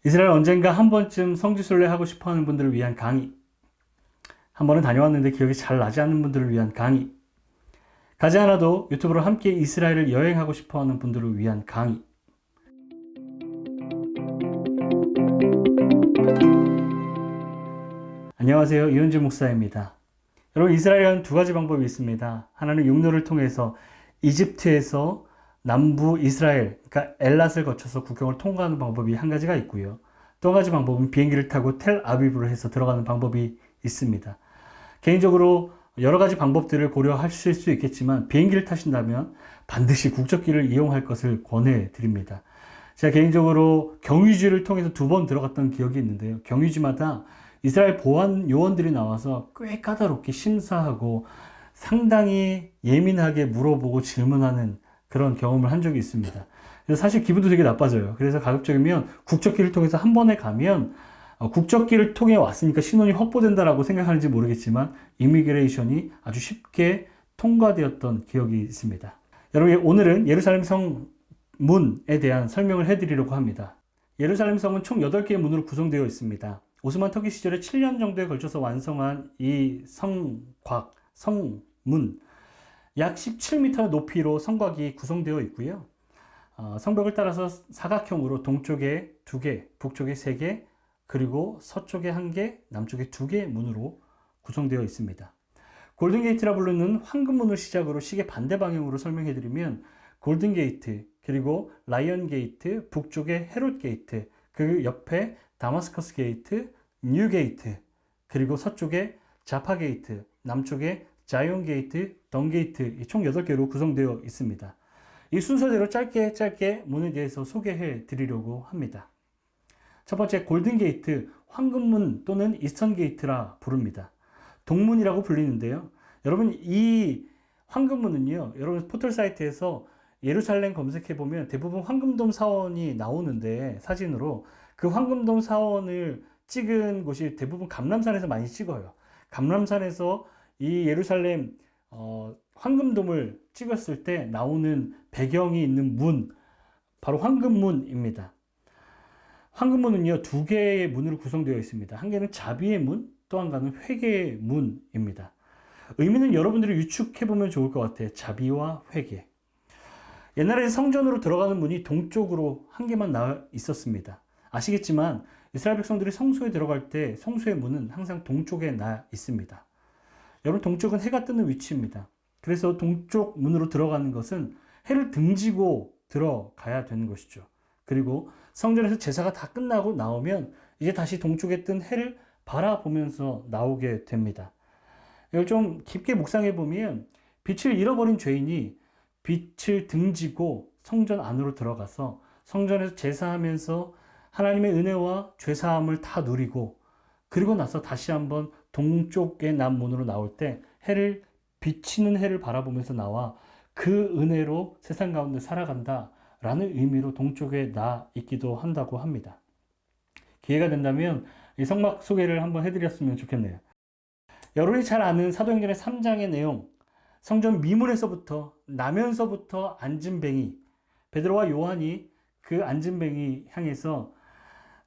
이스라엘 언젠가 한 번쯤 성지순례 하고 싶어 하는 분들을 위한 강의. 한 번은 다녀왔는데 기억이 잘 나지 않는 분들을 위한 강의. 가지 않아도 유튜브로 함께 이스라엘을 여행하고 싶어 하는 분들을 위한 강의. 안녕하세요. 이현주 목사입니다. 여러분, 이스라엘에는 두 가지 방법이 있습니다. 하나는 육로를 통해서 이집트에서 남부 이스라엘, 그러니까 엘랏을 거쳐서 국경을 통과하는 방법이 한 가지가 있고요. 또 한 가지 방법은 비행기를 타고 텔아비브로 해서 들어가는 방법이 있습니다. 개인적으로 여러 가지 방법들을 고려하실 수 있겠지만 비행기를 타신다면 반드시 국적기를 이용할 것을 권해드립니다. 제가 개인적으로 경유지를 통해서 2번 들어갔던 기억이 있는데요. 경유지마다 이스라엘 보안 요원들이 나와서 꽤 까다롭게 심사하고 상당히 예민하게 물어보고 질문하는 그런 경험을 한 적이 있습니다. 그래서 사실 기분도 되게 나빠져요. 그래서 가급적이면 국적기를 통해서 한 번에 가면 국적기를 통해 왔으니까 신원이 확보된다라고 생각하는지 모르겠지만 이미그레이션이 아주 쉽게 통과되었던 기억이 있습니다. 여러분, 오늘은 예루살렘 성문에 대한 설명을 해드리려고 합니다. 예루살렘 성은 총 8개의 문으로 구성되어 있습니다. 오스만 터키 시절에 7년 정도에 걸쳐서 완성한 이 성곽, 성문, 약 17m 높이로 성곽이 구성되어 있고요. 성벽을 따라서 사각형으로 동쪽에 2개, 북쪽에 3개, 그리고 서쪽에 1개, 남쪽에 2개의 문으로 구성되어 있습니다. 골든게이트라 부르는 황금문을 시작으로 시계 반대 방향으로 설명해드리면 골든게이트, 그리고 라이언게이트, 북쪽에 헤롯게이트, 그 옆에 다마스커스 게이트, 뉴게이트, 그리고 서쪽에 자파게이트, 남쪽에 자이온게이트, 덩게이트, 총 8개로 구성되어 있습니다. 이 순서대로 짧게 문에 대해서 소개해 드리려고 합니다. 첫 번째, 골든게이트, 황금문 또는 이스턴게이트라 부릅니다. 동문이라고 불리는데요. 여러분, 이 황금문은요, 여러분 포털 사이트에서 예루살렘 검색해보면 대부분 황금돔 사원이 나오는데, 사진으로 그 황금돔 사원을 찍은 곳이 대부분 감람산에서 많이 찍어요. 감람산에서 이 예루살렘 황금돔을 찍었을 때 나오는 배경이 있는 문, 바로 황금문입니다. 황금문은요, 2개의 문으로 구성되어 있습니다. 한 개는 자비의 문, 또 한 개는 회개의 문입니다. 의미는 여러분들이 유축해보면 좋을 것 같아요. 자비와 회개. 옛날에 성전으로 들어가는 문이 동쪽으로 한 개만 나와 있었습니다. 아시겠지만 이스라엘 백성들이 성소에 들어갈 때 성소의 문은 항상 동쪽에 나 있습니다. 여러분, 동쪽은 해가 뜨는 위치입니다. 그래서 동쪽 문으로 들어가는 것은 해를 등지고 들어가야 되는 것이죠. 그리고 성전에서 제사가 다 끝나고 나오면 이제 다시 동쪽에 뜬 해를 바라보면서 나오게 됩니다. 이걸 좀 깊게 묵상해 보면 빛을 잃어버린 죄인이 빛을 등지고 성전 안으로 들어가서 성전에서 제사하면서 하나님의 은혜와 죄사함을 다 누리고, 그리고 나서 다시 한번 동쪽의 남문으로 나올 때 해를, 비치는 해를 바라보면서 나와 그 은혜로 세상 가운데 살아간다 라는 의미로 동쪽에 나 있기도 한다고 합니다. 기회가 된다면 이 성막 소개를 한번 해드렸으면 좋겠네요. 여러분이 잘 아는 사도행전의 3장의 내용, 성전 미문에서부터 나면서부터 앉은 뱅이, 베드로와 요한이 그 앉은 뱅이 향해서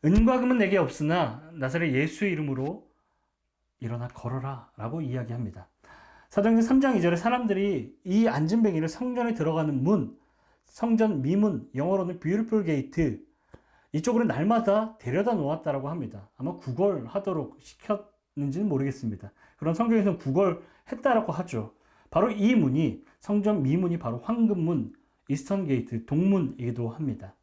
은과 금은 내게 없으나 나사렛 예수의 이름으로 일어나 걸어라 라고 이야기합니다. 사도행전 3장 2절에 사람들이 이 앉은 뱅이를 성전에 들어가는 문, 성전 미문, 영어로는 beautiful gate, 이쪽으로 날마다 데려다 놓았다라고 합니다. 아마 구걸하도록 시켰는지는 모르겠습니다. 그런 성경에서는 구걸했다라고 하죠. 바로 이 문이, 성전 미문이 바로 황금문, 이스턴 게이트, 동문이기도 합니다.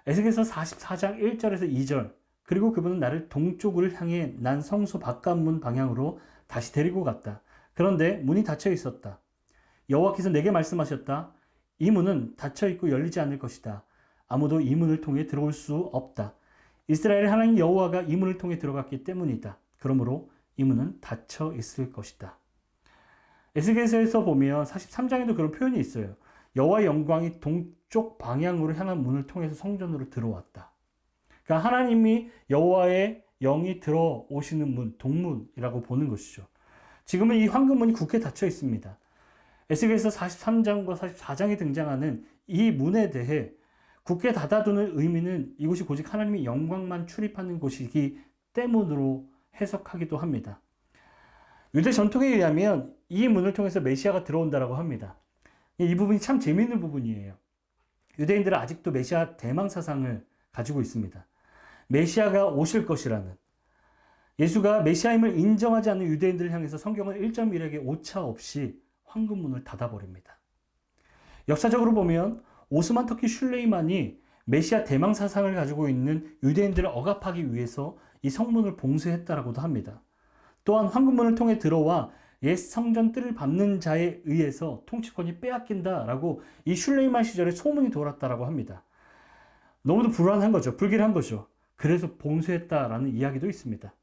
에스겔서 44장 1절에서 2절, 그리고 그분은 나를 동쪽을 향해 난 성소 바깥문 방향으로 다시 데리고 갔다. 그런데 문이 닫혀 있었다. 여호와께서 내게 말씀하셨다. 이 문은 닫혀 있고 열리지 않을 것이다. 아무도 이 문을 통해 들어올 수 없다. 이스라엘의 하나님 여호와가 이 문을 통해 들어갔기 때문이다. 그러므로 이 문은 닫혀 있을 것이다. 에스겔서에서 보면 43장에도 그런 표현이 있어요. 여호와의 영광이 동쪽 방향으로 향한 문을 통해서 성전으로 들어왔다. 그러니까 하나님이, 여호와의 영이 들어오시는 문, 동문이라고 보는 것이죠. 지금은 이 황금문이 굳게 닫혀 있습니다. 에스겔서 43장과 44장에 등장하는 이 문에 대해 굳게 닫아두는 의미는 이곳이 오직 하나님의 영광만 출입하는 곳이기 때문으로 해석하기도 합니다. 유대 전통에 의하면 이 문을 통해서 메시아가 들어온다라고 합니다. 이 부분이 참 재미있는 부분이에요. 유대인들은 아직도 메시아 대망 사상을 가지고 있습니다. 메시아가 오실 것이라는, 예수가 메시아임을 인정하지 않는 유대인들을 향해서 성경은 1.1에게 오차 없이 황금문을 닫아버립니다. 역사적으로 보면 오스만 터키 슐레이만이 메시아 대망 사상을 가지고 있는 유대인들을 억압하기 위해서 이 성문을 봉쇄했다라고도 합니다. 또한 황금문을 통해 들어와 옛 성전 뜰을 밟는 자에 의해서 통치권이 빼앗긴다라고 이 슐레이만 시절에 소문이 돌았다라고 합니다. 너무도 불안한 거죠. 불길한 거죠. 그래서 봉쇄했다라는 이야기도 있습니다.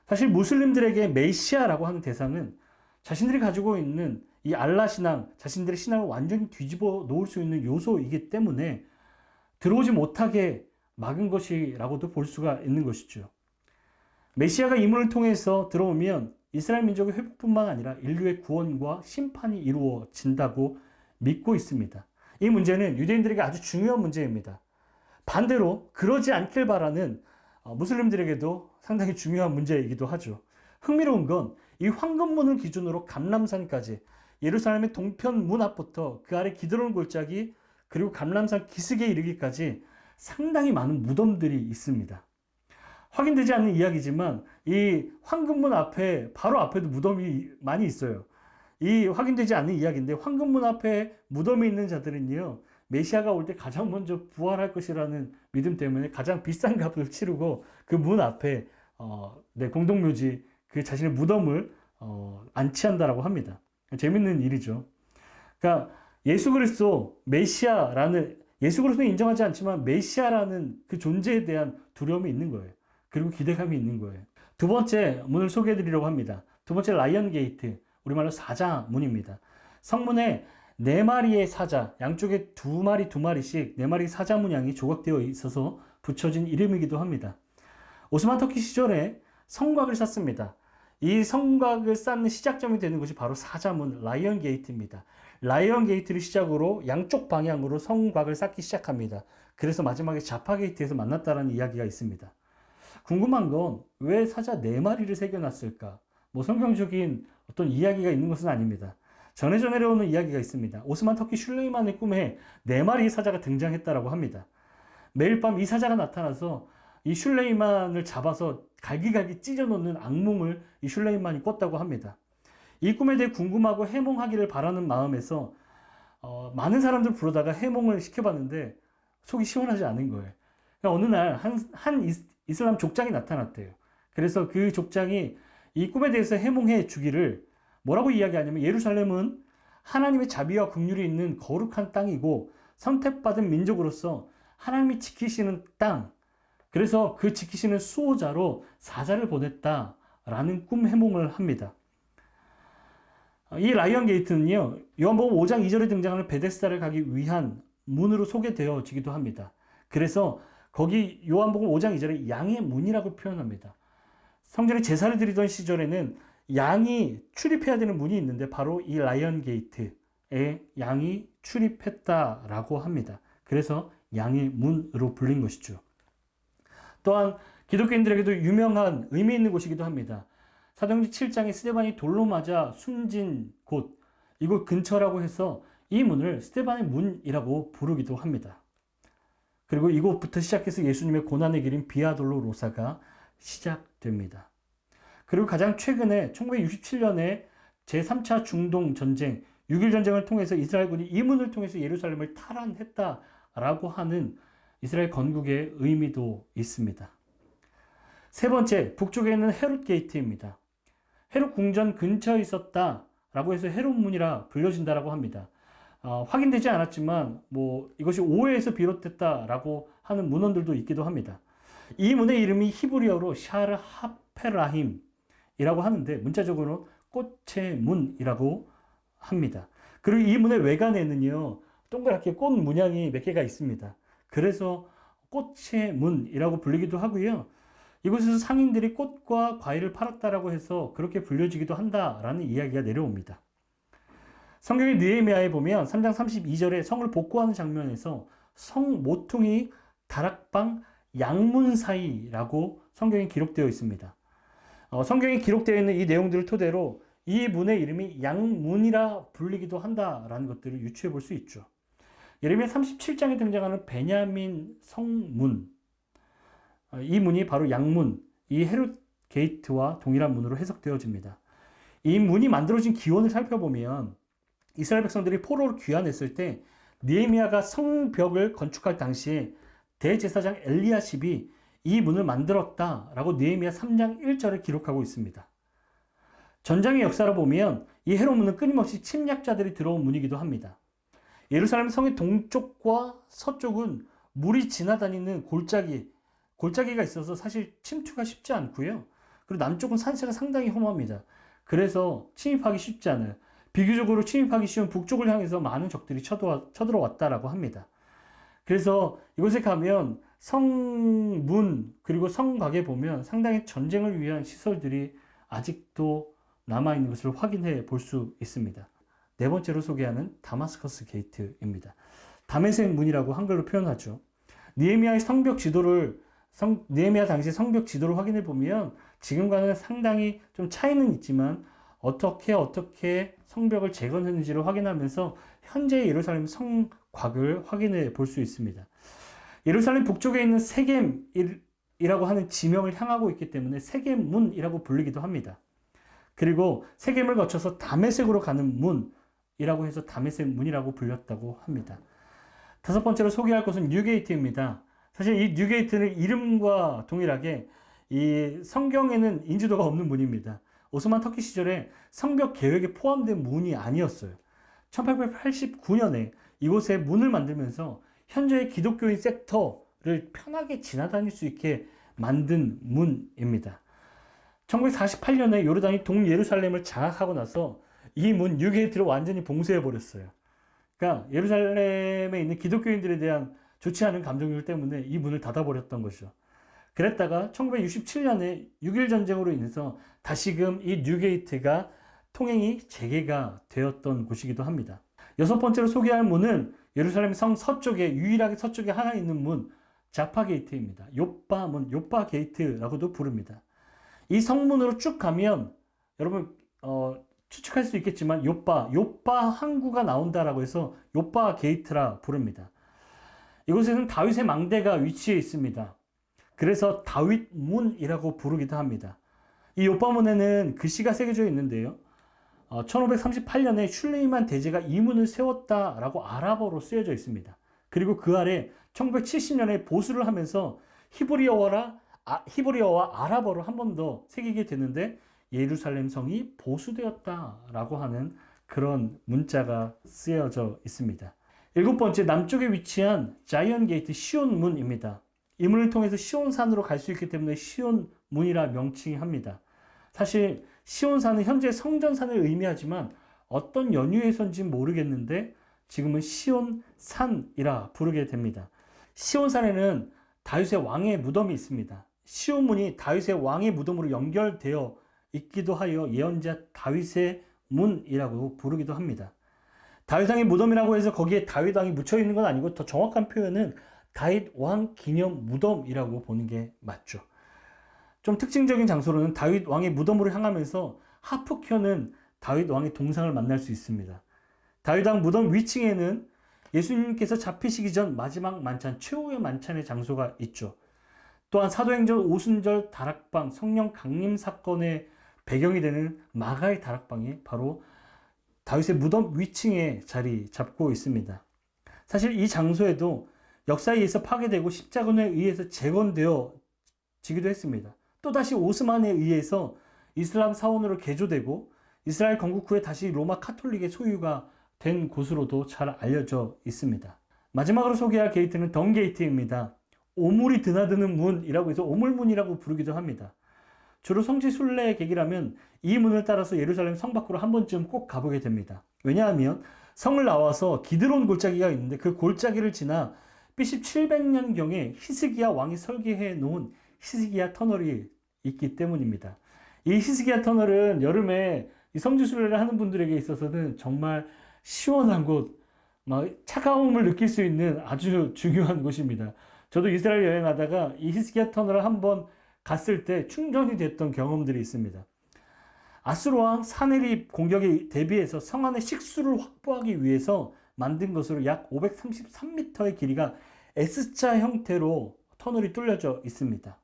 사실 무슬림들에게 메시아라고 하는 대상은 자신들이 가지고 있는 이 알라 신앙, 자신들의 신앙을 완전히 뒤집어 놓을 수 있는 요소이기 때문에 들어오지 못하게 막은 것이라고도 볼 수가 있는 것이죠. 메시아가 이 문을 통해서 들어오면 이스라엘 민족의 회복뿐만 아니라 인류의 구원과 심판이 이루어진다고 믿고 있습니다. 이 문제는 유대인들에게 아주 중요한 문제입니다. 반대로 그러지 않길 바라는 무슬림들에게도 상당히 중요한 문제이기도 하죠. 흥미로운 건 이 황금문을 기준으로 감람산까지, 예루살렘의 동편 문 앞부터 그 아래 기드론 골짜기, 그리고 감람산 기슭에 이르기까지 상당히 많은 무덤들이 있습니다. 확인되지 않는 이야기지만 이 황금문 앞에, 바로 앞에도 무덤이 많이 있어요. 이 확인되지 않는 이야기인데, 황금문 앞에 무덤이 있는 자들은요, 메시아가 올 때 가장 먼저 부활할 것이라는 믿음 때문에 가장 비싼 값을 치르고 그 문 앞에 공동묘지, 그 자신의 무덤을 안치한다라고 합니다. 재밌는 일이죠. 그러니까 예수 그리스도 메시아라는, 예수 그리스도는 인정하지 않지만 메시아라는 그 존재에 대한 두려움이 있는 거예요. 그리고 기대감이 있는 거예요. 두 번째 문을 소개해 드리려고 합니다. 두 번째 라이언 게이트, 우리말로 사자문입니다. 성문에 4마리의 사자, 양쪽에 2마리씩 4마리 사자 문양이 조각되어 있어서 붙여진 이름이기도 합니다. 오스만 터키 시절에 성곽을 쌓습니다. 이 성곽을 쌓는 시작점이 되는 것이 바로 사자문, 라이언 게이트입니다. 라이언 게이트를 시작으로 양쪽 방향으로 성곽을 쌓기 시작합니다. 그래서 마지막에 자파 게이트에서 만났다는 이야기가 있습니다. 궁금한 건 왜 사자 4마리를 새겨놨을까? 성경적인 어떤 이야기가 있는 것은 아닙니다. 전해져 내려오는 이야기가 있습니다. 오스만 터키 슐레이만의 꿈에 4마리의 사자가 등장했다라고 합니다. 매일 밤 이 사자가 나타나서 이 슐레이만을 잡아서 갈기갈기 찢어놓는 악몽을 이 슐레이만이 꿨다고 합니다. 이 꿈에 대해 궁금하고 해몽하기를 바라는 마음에서 많은 사람들 부르다가 해몽을 시켜봤는데 속이 시원하지 않은 거예요. 그러니까 어느 날 한 이슬람 족장이 나타났대요. 그래서 그 족장이 이 꿈에 대해서 해몽해 주기를 뭐라고 이야기하냐면, 예루살렘은 하나님의 자비와 긍휼이 있는 거룩한 땅이고 선택받은 민족으로서 하나님이 지키시는 땅, 그래서 그 지키시는 수호자로 사자를 보냈다라는 꿈 해몽을 합니다. 이 라이언 게이트는요, 요한복음 5장 2절에 등장하는 베데스다를 가기 위한 문으로 소개되어지기도 합니다. 그래서 거기 요한복음 5장 2절에 양의 문이라고 표현합니다. 성전에 제사를 드리던 시절에는 양이 출입해야 되는 문이 있는데 바로 이 라이언 게이트에 양이 출입했다라고 합니다. 그래서 양의 문으로 불린 것이죠. 또한 기독교인들에게도 유명한 의미 있는 곳이기도 합니다. 사도행전 7장에 스데반이 돌로 맞아 숨진 곳, 이곳 근처라고 해서 이 문을 스데반의 문이라고 부르기도 합니다. 그리고 이곳부터 시작해서 예수님의 고난의 길인 비아 돌로로사가 시작됩니다. 그리고 가장 최근에 1967년에 제3차 중동 전쟁, 6.1 전쟁을 통해서 이스라엘군이 이 문을 통해서 예루살렘을 탈환했다라고 하는 이스라엘 건국의 의미도 있습니다. 세 번째, 북쪽에 있는 헤롯 게이트입니다. 헤롯 궁전 근처에 있었다라고 해서 헤롯 문이라 불려진다라고 합니다. 확인되지 않았지만 이것이 오해에서 비롯됐다라고 하는 문헌들도 있기도 합니다. 이 문의 이름이 히브리어로 샤르 하페라힘이라고 하는데 문자적으로 꽃의 문이라고 합니다. 그리고 이 문의 외관에는요, 동그랗게 꽃 문양이 몇 개가 있습니다. 그래서 꽃의 문이라고 불리기도 하고요. 이곳에서 상인들이 꽃과 과일을 팔았다라고 해서 그렇게 불려지기도 한다라는 이야기가 내려옵니다. 성경의 느헤미야에 보면 3장 32절에 성을 복구하는 장면에서 성 모퉁이 다락방 양문 사이라고 성경에 기록되어 있습니다. 성경에 기록되어 있는 이 내용들을 토대로 이 문의 이름이 양문이라 불리기도 한다라는 것들을 유추해 볼 수 있죠. 예레미야 37장에 등장하는 베냐민 성문, 이 문이 바로 양문, 이 헤롯 게이트와 동일한 문으로 해석되어집니다. 이 문이 만들어진 기원을 살펴보면 이스라엘 백성들이 포로로 귀환했을 때 느헤미야가 성벽을 건축할 당시에 대제사장 엘리야십이 이 문을 만들었다라고 느헤미야 3장 1절을 기록하고 있습니다. 전장의 역사를 보면 이 헤롯문은 끊임없이 침략자들이 들어온 문이기도 합니다. 예루살렘 성의 동쪽과 서쪽은 물이 지나다니는 골짜기가 있어서 사실 침투가 쉽지 않고요. 그리고 남쪽은 산세가 상당히 험합니다. 그래서 침입하기 쉽지 않아요. 비교적으로 침입하기 쉬운 북쪽을 향해서 많은 적들이 쳐들어왔다라고 합니다. 그래서 이곳에 가면 성문 그리고 성곽에 보면 상당히 전쟁을 위한 시설들이 아직도 남아있는 것을 확인해 볼 수 있습니다. 네 번째로 소개하는 다마스커스 게이트입니다. 다메섹 문이라고 한글로 표현하죠. 느헤미야의 느헤미야 당시 성벽 지도를 확인해 보면 지금과는 상당히 좀 차이는 있지만 어떻게 성벽을 재건했는지를 확인하면서 현재의 예루살렘 성곽을 확인해 볼 수 있습니다. 예루살렘 북쪽에 있는 세겜이라고 하는 지명을 향하고 있기 때문에 세겜문이라고 불리기도 합니다. 그리고 세겜을 거쳐서 다메섹으로 가는 문이라고 해서 다메섹 문이라고 불렸다고 합니다. 다섯 번째로 소개할 것은 뉴게이트입니다. 사실 이 뉴게이트는 이름과 동일하게 이 성경에는 인지도가 없는 문입니다. 오스만 터키 시절에 성벽 계획에 포함된 문이 아니었어요. 1889년에 이곳에 문을 만들면서 현재의 기독교인 섹터를 편하게 지나다닐 수 있게 만든 문입니다. 1948년에 요르단이 동예루살렘을 장악하고 나서 이 문 뉴게이트를 완전히 봉쇄해버렸어요. 그러니까 예루살렘에 있는 기독교인들에 대한 좋지 않은 감정들 때문에 이 문을 닫아버렸던 것이죠. 그랬다가 1967년에 6.1 전쟁으로 인해서 다시금 이 뉴게이트가 통행이 재개가 되었던 곳이기도 합니다. 여섯 번째로 소개할 문은 예루살렘 성 서쪽에 유일하게 서쪽에 하나 있는 문 자파 게이트입니다. 요빠문, 요빠 게이트라고도 부릅니다. 이 성문으로 쭉 가면 여러분 추측할 수 있겠지만 요빠 항구가 나온다라고 해서 요빠 게이트라 부릅니다. 이곳에는 다윗의 망대가 위치해 있습니다. 그래서 다윗문이라고 부르기도 합니다. 이 요빠문에는 글씨가 새겨져 있는데요. 1538년에 슐레이만 대제가 이 문을 세웠다라고 아랍어로 쓰여져 있습니다. 그리고 그 아래 1970년에 보수를 하면서 히브리어와 아랍어로 한 번 더 새기게 되는데 예루살렘 성이 보수되었다라고 하는 그런 문자가 쓰여져 있습니다. 일곱 번째, 남쪽에 위치한 자이언 게이트 시온문입니다. 이 문을 통해서 시온산으로 갈 수 있기 때문에 시온문이라 명칭합니다. 사실 시온산은 현재 성전산을 의미하지만 어떤 연유에서인지 모르겠는데 지금은 시온산이라 부르게 됩니다. 시온산에는 다윗의 왕의 무덤이 있습니다. 시온문이 다윗의 왕의 무덤으로 연결되어 있기도 하여 예언자 다윗의 문이라고 부르기도 합니다. 다윗 왕의 무덤이라고 해서 거기에 다윗 왕이 묻혀 있는 건 아니고 더 정확한 표현은 다윗 왕 기념 무덤이라고 보는 게 맞죠. 좀 특징적인 장소로는 다윗 왕의 무덤으로 향하면서 하프 켜는 다윗 왕의 동상을 만날 수 있습니다. 다윗 왕 무덤 위층에는 예수님께서 잡히시기 전 마지막 만찬, 최후의 만찬의 장소가 있죠. 또한 사도행전 오순절 다락방, 성령 강림 사건의 배경이 되는 마가의 다락방이 바로 다윗의 무덤 위층에 자리 잡고 있습니다. 사실 이 장소에도 역사에 의해서 파괴되고 십자군에 의해서 재건되어지기도 했습니다. 또다시 오스만에 의해서 이슬람 사원으로 개조되고 이스라엘 건국 후에 다시 로마 카톨릭의 소유가 된 곳으로도 잘 알려져 있습니다. 마지막으로 소개할 게이트는 덩 게이트입니다. 오물이 드나드는 문이라고 해서 오물문이라고 부르기도 합니다. 주로 성지 순례의 계기라면 이 문을 따라서 예루살렘 성 밖으로 한 번쯤 꼭 가보게 됩니다. 왜냐하면 성을 나와서 기드론 골짜기가 있는데 그 골짜기를 지나 BC 700년경에 히스기야 왕이 설계해 놓은 히스기야 터널이 있기 때문입니다. 이 히스기야 터널은 여름에 이 성지 순례를 하는 분들에게 있어서는 정말 시원한 곳, 막 차가움을 느낄 수 있는 아주 중요한 곳입니다. 저도 이스라엘 여행하다가 이 히스기야 터널을 한번 갔을 때 충전이 됐던 경험들이 있습니다. 아수르 왕 사네립 공격에 대비해서 성 안의 식수를 확보하기 위해서 만든 것으로 약 533m의 길이가 S자 형태로 터널이 뚫려져 있습니다.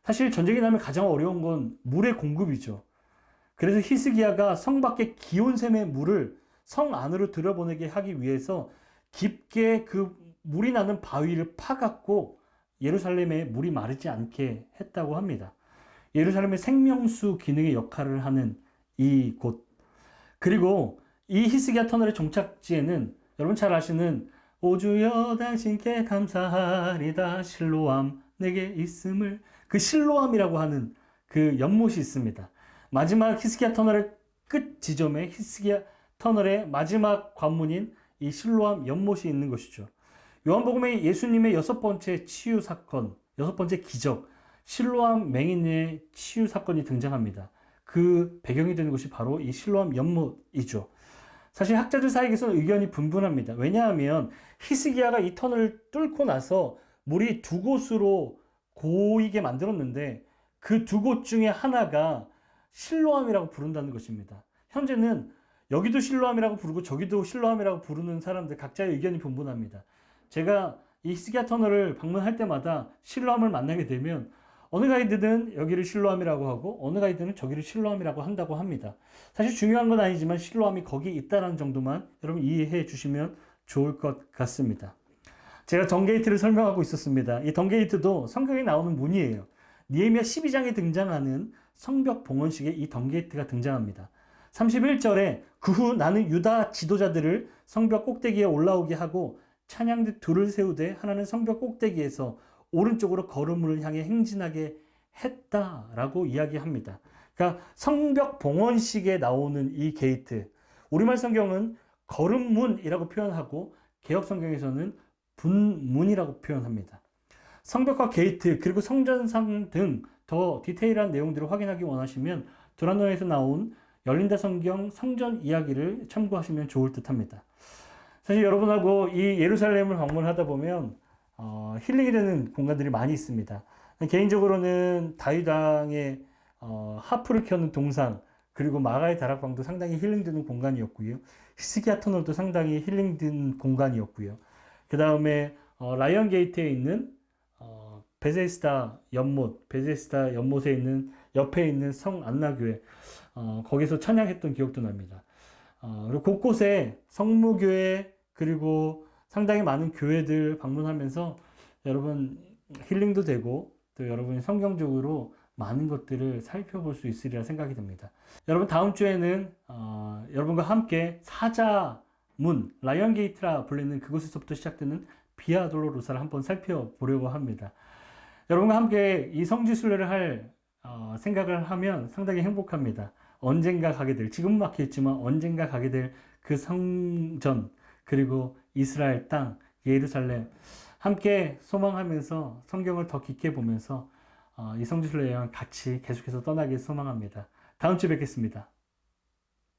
사실 전쟁이 나면 가장 어려운 건 물의 공급이죠. 그래서 히스기야가 성 밖의 기온샘의 물을 성 안으로 들여보내게 하기 위해서 깊게 그 물이 나는 바위를 파갖고 예루살렘에 물이 마르지 않게 했다고 합니다. 예루살렘의 생명수 기능의 역할을 하는 이 곳. 그리고 이 히스기야 터널의 종착지에는 여러분 잘 아시는 오 주여 당신께 감사하리다 실로암 내게 있음을, 그 실로암이라고 하는 그 연못이 있습니다. 마지막 히스기야 터널의 끝 지점에 히스기야 터널의 마지막 관문인 이 실로암 연못이 있는 것이죠. 요한복음에 예수님의 6번째 치유 사건, 6번째 기적, 실로암 맹인의 치유 사건이 등장합니다. 그 배경이 되는 곳이 바로 이 실로암 연못이죠. 사실 학자들 사이에서는 의견이 분분합니다. 왜냐하면 히스기야가 이 터널을 뚫고 나서 물이 두 곳으로 고이게 만들었는데 그 두 곳 중에 하나가 실로암이라고 부른다는 것입니다. 현재는 여기도 실로암이라고 부르고 저기도 실로암이라고 부르는 사람들 각자의 의견이 분분합니다. 제가 이 히스기야 터널을 방문할 때마다 실로암을 만나게 되면 어느 가이드는 여기를 실로암이라고 하고 어느 가이드는 저기를 실로암이라고 한다고 합니다. 사실 중요한 건 아니지만 실로암이 거기 있다는 정도만 여러분 이해해 주시면 좋을 것 같습니다. 제가 덩게이트를 설명하고 있었습니다. 이 덩게이트도 성경에 나오는 문이에요. 느헤미야 12장에 등장하는 성벽 봉헌식에 이 덩게이트가 등장합니다. 31절에 그 후 나는 유다 지도자들을 성벽 꼭대기에 올라오게 하고 찬양대 둘을 세우되 하나는 성벽 꼭대기에서 오른쪽으로 거름을 향해 행진하게 했다라고 이야기합니다. 그러니까 성벽 봉헌식에 나오는 이 게이트, 우리말 성경은 거름문이라고 표현하고 개역 성경에서는 분문이라고 표현합니다. 성벽과 게이트 그리고 성전상 등 더 디테일한 내용들을 확인하기 원하시면 두란노에서 나온 열린다 성경 성전 이야기를 참고하시면 좋을 듯합니다. 사실 여러분하고 이 예루살렘을 방문하다 보면 힐링이 되는 공간들이 많이 있습니다. 개인적으로는 다윗 왕의 하프를 켜는 동상, 그리고 마가의 다락방도 상당히 힐링되는 공간이었고요. 히스기야 터널도 상당히 힐링된 공간이었고요. 그 다음에 라이언 게이트에 있는 베데스다 연못, 베데스다 연못에 있는 옆에 있는 성 안나교회, 거기서 찬양했던 기억도 납니다. 그리고 곳곳에 성무교회 그리고 상당히 많은 교회들 방문하면서 여러분 힐링도 되고 또 여러분이 성경적으로 많은 것들을 살펴볼 수 있으리라 생각이 듭니다. 여러분 다음 주에는 여러분과 함께 사자문, 라이언 게이트라 불리는 그곳에서부터 시작되는 비아 돌로로사를 한번 살펴보려고 합니다. 여러분과 함께 이 성지순례를 할 생각을 하면 상당히 행복합니다. 언젠가 가게 될, 지금 막혀있지만 언젠가 가게 될 그 성전, 그리고 이스라엘 땅, 예루살렘 함께 소망하면서 성경을 더 깊게 보면서 이 성지순례 여행 같이 계속해서 떠나길 소망합니다. 다음 주에 뵙겠습니다.